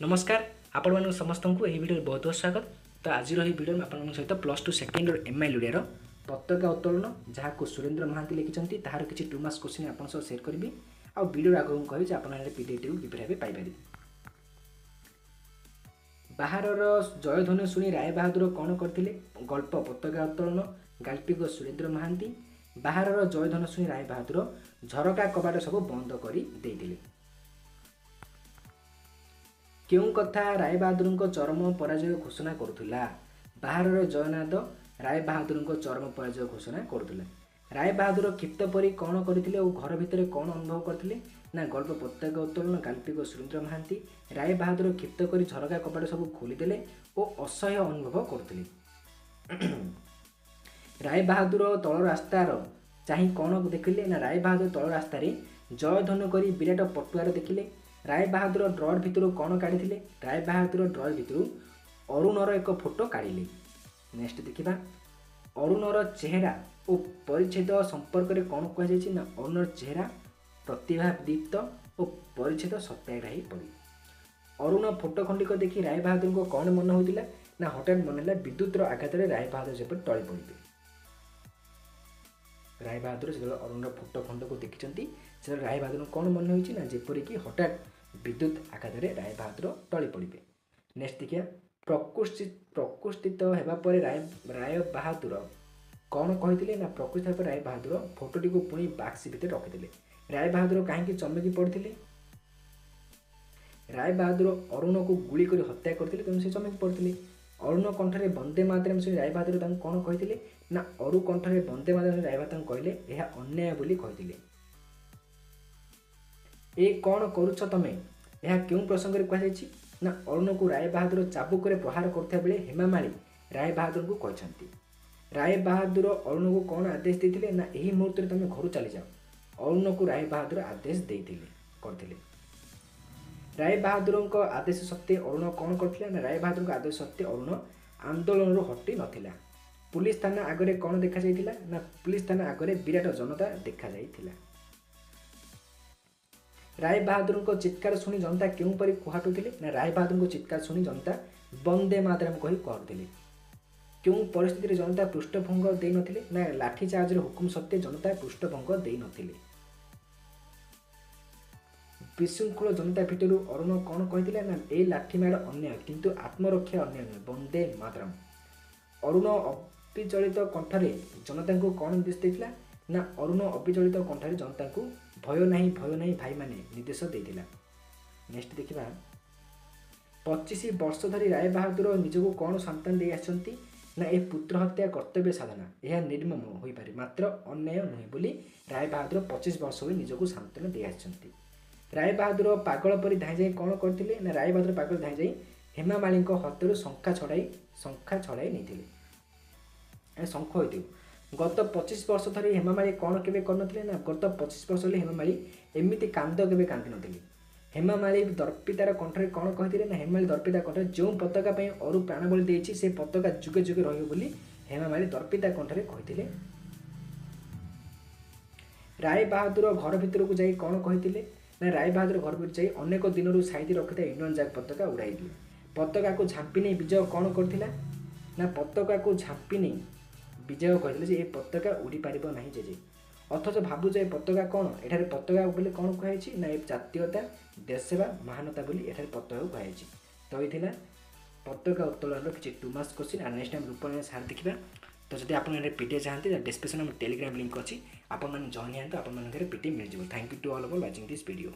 नमस्कार आपण मानक समस्त को यह वीडियो बहुत बहुत स्वागत। तो आज वीडियो में आपण सहित +2 सेकेंड और एमआई ओडिया पताका उत्तोलन जहाँ सुरेंद्र महांती लिखिं तार किसी 2 मार्क्स क्वेश्चन आप सेयर करी आ वीडियो आगे कही आप पीडीएफ किपर भाव पाइपर। बाहर जयध्वनि शुणी राय बहादुर कौन करते गल्प पताका उत्तोलन गाल्पिक सुरेंद्र महांती। बाहर जयध्वनि शुणी राय बहादुर झरका कबाट सब बंद कर देते। क्यों कथा राय बहादुर चरम पराजय घोषणा करुला। बाहर जयनाद राय बहादुर चरम पराजय घोषणा करुला। राय बहादुर क्षिप्त परी कौन करते और घर भितर कौन अनुभव करते ना गल्प पताका उत्तोलन गाल्पिक सुरेंद्र महांती। राय बहादुर क्षिप्त कर झरका कपाट सब खोलीदे और असह्य अनुभव करते। राय बहादुर तल रास्तार चाह कौन देखिले ना राय बहादुर तल रास्तार जयध्वनि कर विराट पटुआर देखिले। राय बहादुर ड्रॉर भितर कौन काढ़ी राय बहादुर ड्रॉर भितर अरुणर एक फोटो काढ़िले। नेक्स्ट देखा अरुणर चेहरा और परिच्छेद संपर्क में कौन कहुना अरुणर चेहरा प्रतिभादीप्त और परिच्छेद सत्याग्राही पड़ी। अरुण फोटो खंडिक देखी राय बहादुर को कौन मन होता ना हठात मन है विद्युतर आघात राय बहादुर से टली पड़े। राय बहादुर जो अरुणर फोटो खंड को देखी से राय बहादुर कौन मन होना जेपरिक हठात विद्युत आघात राय बहादुर टली पड़े। नेक्स्ट देखिए प्रकृष्टित होगापर राय बहादुर कौन कहते ना प्रकृष्ट राय बहादुर फोटोटी को पुणी बाक्स भितर रखिदे। राय बहादुर कहीं चमकी पड़ते राय बहादुर अरुण को गुली कर हत्या करते तेणु से चमकी पड़ते। अरुण कंठरे वंदे मातरम से राय बहादुर कौन कहते ना अरु कंठरे वंदे मातरम राय बहादुर कहले यह अन्याय बोली कहते। ए कौन करुछ तमे यह क्यों प्रसंग में कहुई ना अरुण को राय बहादुर चाबुक प्रहार करता बेले हेमामाली राय बहादुर को कहते। राय बहादुर अरुण को कौन आदेश देते ना यही मुहूर्त में तुम घर चली जाओ अरुण को राय बहादुर आदेश करते। राय बहादुर आदेश सत्वे अरुण कौन करते ना राय बहादुर आदेश सत्वे अरुण आंदोलन हटि नाला। पुलिस थाना आगे कौन देखा जाइथिला ना पुलिस थाना आगे विराट जनता देखा जाइथिला। राय बहादुर को चित्कार शुणी जनता क्यों परी कुहाटुले ना राय बहादुर को चित्कार शुणी जनता वंदे मातरम कही कहते। क्यों परिस्थिति जनता पृष्ठभंग दे नथिले ना लाठीचार्जर हुकुम सत्वे जनता पृष्ठभंग दे नथिले। विशृंखल जनता भितर अरुण कौन कहते ना ए लाठीमाड़ अन्याय किंतु आत्मरक्षा अन्याय नुहे वंदे मातरम। अरुण अविचलित कंठरे जनता को कौन निर्देश देता ना अरुण अविचलित कंठरे जनता को भय नहीं भाई माने निर्देश देता। नेक्स्ट देखा 25 वर्ष धरी राय बहादुर निजको कौन सांत्वना दे आछंती ना ए पुत्र हत्या कर्तव्य साधना यह निर्मम हो पारे मात्र अन्याय नुहे बोली राय बहादुर 25 वर्ष हुई निजको सांत्वना दे आछंती। राय बहादुर पागल परी धाई जाई कौन करते ना राय बहादुर पागल धाई जाई हेमामाली हत्यार शंखा छड़ाई नहीं शंख हो। गत 25 वर्ष धरी हेमामाली कौन केबे करनथिले ना गत 25 वर्ष हेमामाली एमिति कांद केबे कांदी नथिले। हेमामाली दर्पितार कंठरे कौन कहते ना हेमामाली दर्पिता कंठरे जो पताका पई अरु प्राणबली देछि से पताका जुगे जुगे रहियो बोली हेमामाली दर्पिता कंठरे कहते। राय बहादुर घर भितर को जाई कौन कहते ना राय बहादुर घर भितर जाई अनेक दिन साइती रखिता इंडियन जैक पताका उड़ाई दिले। पताका को झांपी नहीं विजय कौन करथिला ना पताका को झांपी नहीं विजय कहते ये पताका उड़ी पार ना जे अथच भावुच ए पताका कौन एठारे पताका बोले कौन कहुई ना ये जातीयता देश सेवा महानता बोली एठारे पताका कहुई। तो ये पताका उत्तोलन किसी 2 marks question or next time Rupan sir देखा। तो जब आप पीडीएफ चाहते डिस्क्रिप्शन में टेलीग्राम लिंक अच्छी आप जॉइन हैं तो आप पीडीएफ मिल जाए। Thank you to all for watching this video.